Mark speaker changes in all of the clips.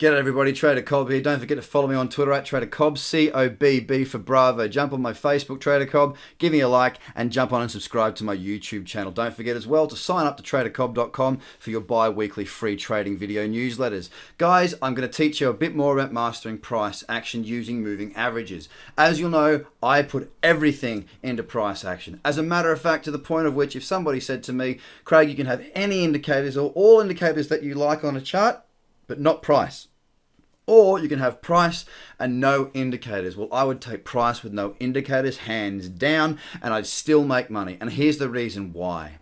Speaker 1: G'day everybody, Trader Cobb here. Don't forget to follow me on Twitter at Trader Cobb, C-O-B-B for Bravo. Jump on my Facebook, Trader Cobb, give me a like, and jump on and subscribe to my YouTube channel. Don't forget as well to sign up to TraderCobb.com for your bi-weekly free trading video newsletters. Guys, I'm going to teach you a bit more about mastering price action using moving averages. As you'll know, I put everything into price action. As a matter of fact, to the point of which if somebody said to me, Craig, you can have any indicators or all indicators that you like on a chart, but not price. Or you can have price and no indicators. Well, I would take price with no indicators, hands down, and I'd still make money. And here's the reason why.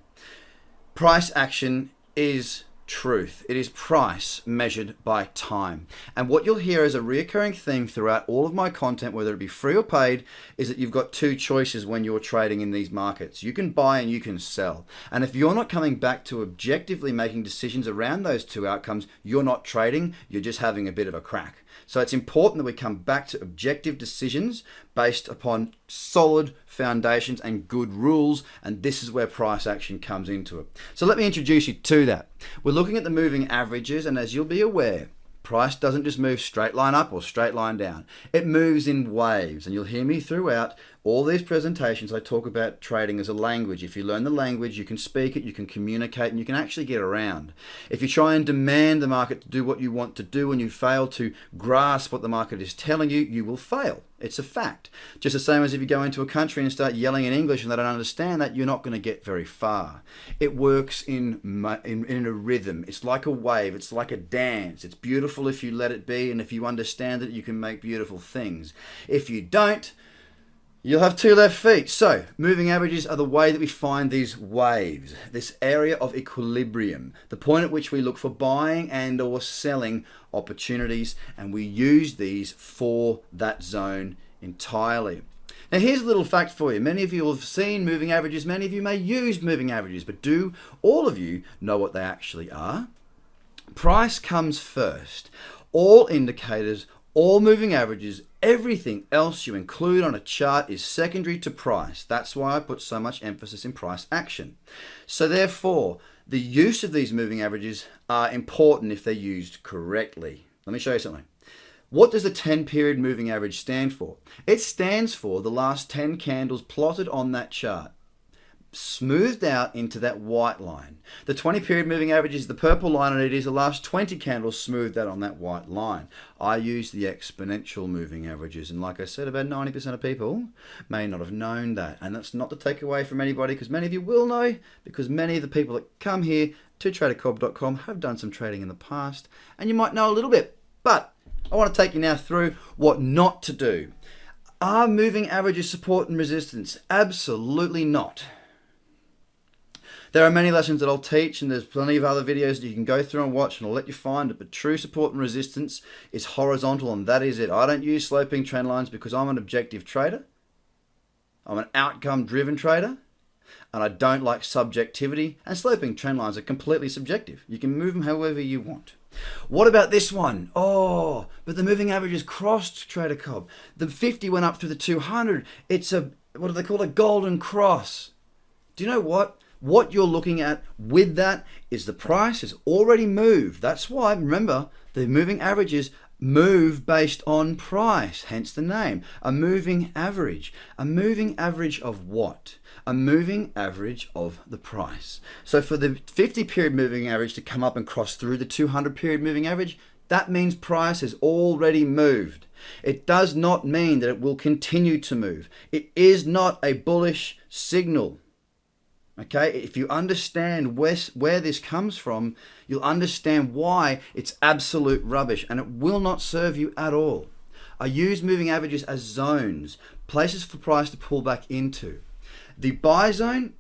Speaker 1: Price action is truth. It is price measured by time. And what you'll hear as a reoccurring theme throughout all of my content, whether it be free or paid, is that you've got two choices when you're trading in these markets. You can buy and you can sell. And if you're not coming back to objectively making decisions around those two outcomes, you're not trading, you're just having a bit of a crack. So it's important that we come back to objective decisions based upon solid foundations and good rules, and this is where price action comes into it. So let me introduce you to that. We're looking at the moving averages, and as you'll be aware, price doesn't just move straight line up or straight line down. It moves in waves, and you'll hear me throughout all these presentations. I talk about trading as a language. If you learn the language, you can speak it, you can communicate, and you can actually get around. If you try and demand the market to do what you want to do and you fail to grasp what the market is telling you, you will fail. It's a fact. Just the same as if you go into a country and start yelling in English and they don't understand that, you're not going to get very far. It works in a rhythm. It's like a wave. It's like a dance. It's beautiful if you let it be, and if you understand it, you can make beautiful things. If you don't, you'll have two left feet. So, moving averages are the way that we find these waves, this area of equilibrium, the point at which we look for buying and or selling opportunities, and we use these for that zone entirely. Now here's a little fact for you. Many of you have seen moving averages, many of you may use moving averages, but do all of you know what they actually are? Price comes first. All indicators, all moving averages, everything else you include on a chart is secondary to price. That's why I put so much emphasis in price action. So therefore, the use of these moving averages are important if they're used correctly. Let me show you something. What does the 10-period moving average stand for? It stands for the last 10 candles plotted on that chart, smoothed out into that white line. The 20-period moving average is the purple line, and it is the last 20 candles smoothed out on that white line. I use the exponential moving averages, and like I said, about 90% of people may not have known that. And that's not to take away from anybody, because many of you will know, because many of the people that come here to TraderCobb.com have done some trading in the past, and you might know a little bit. But I want to take you now through what not to do. Are moving averages support and resistance? Absolutely not. There are many lessons that I'll teach, and there's plenty of other videos that you can go through and watch, and I'll let you find it. But true support and resistance is horizontal, and that is it. I don't use sloping trend lines because I'm an objective trader. I'm an outcome-driven trader, and I don't like subjectivity. And sloping trend lines are completely subjective. You can move them however you want. What about this one? Oh, but the moving average is crossed, Trader Cobb. The 50 went up through the 200. It's a, what do they call it? A golden cross. Do you know what? What you're looking at with that is the price has already moved. That's why, remember, the moving averages move based on price, hence the name. A moving average. A moving average of what? A moving average of the price. So for the 50-period moving average to come up and cross through the 200-period moving average, that means price has already moved. It does not mean that it will continue to move. It is not a bullish signal. Okay, if you understand where this comes from, you'll understand why it's absolute rubbish, and it will not serve you at all. I use moving averages as zones, places for price to pull back into. The buy zone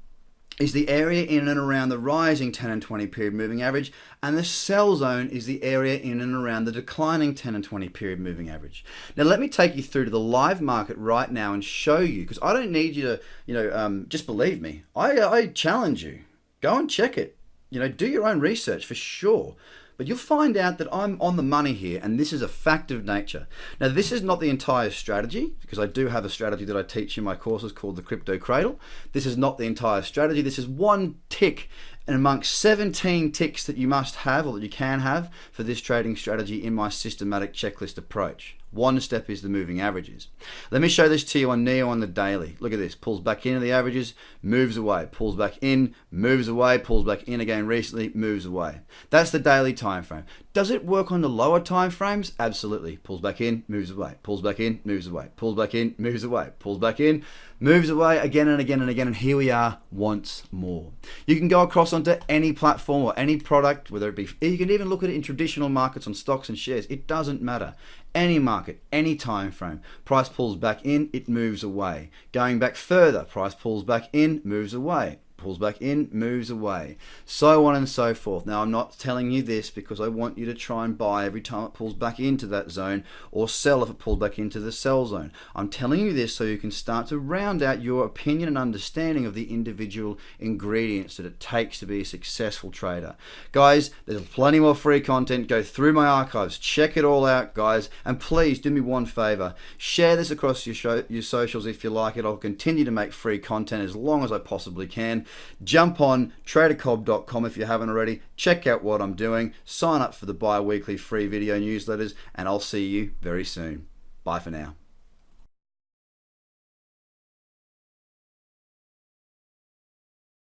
Speaker 1: is the area in and around the rising 10 and 20 period moving average, and the sell zone is the area in and around the declining 10 and 20 period moving average. Now let me take you through to the live market right now and show you, because I don't need you to just believe me. I challenge you, go and check it, do your own research for sure. But you'll find out that I'm on the money here, and this is a fact of nature. Now, this is not the entire strategy, because I do have a strategy that I teach in my courses called the Crypto Cradle. This is not the entire strategy. This is one tick And amongst 17 ticks that you must have, or that you can have, for this trading strategy in my systematic checklist approach, one step is the moving averages. Let me show this to you on NEO on the daily. Look at this, pulls back into the averages, moves away, pulls back in, moves away, pulls back in again recently, moves away. That's the daily time frame. Does it work on the lower time frames? Absolutely. Pulls back in, moves away, pulls back in, moves away, pulls back in, moves away, pulls back in, moves away again and again and again, and here we are once more. You can go across onto any platform or any product, whether it be, you can even look at it in traditional markets on stocks and shares. It doesn't matter. Any market, any time frame, price pulls back in, it moves away. Going back further, price pulls back in, moves away. Pulls back in, moves away, so on and so forth. Now, I'm not telling you this because I want you to try and buy every time it pulls back into that zone, or sell if it pulls back into the sell zone. I'm telling you this so you can start to round out your opinion and understanding of the individual ingredients that it takes to be a successful trader. Guys, there's plenty more free content. Go through my archives, check it all out, guys, and please do me one favor, share this across your socials if you like it. I'll continue to make free content as long as I possibly can. Jump on tradercobb.com if you haven't already. Check out what I'm doing. Sign up for the bi-weekly free video newsletters, and I'll see you very soon. Bye for now.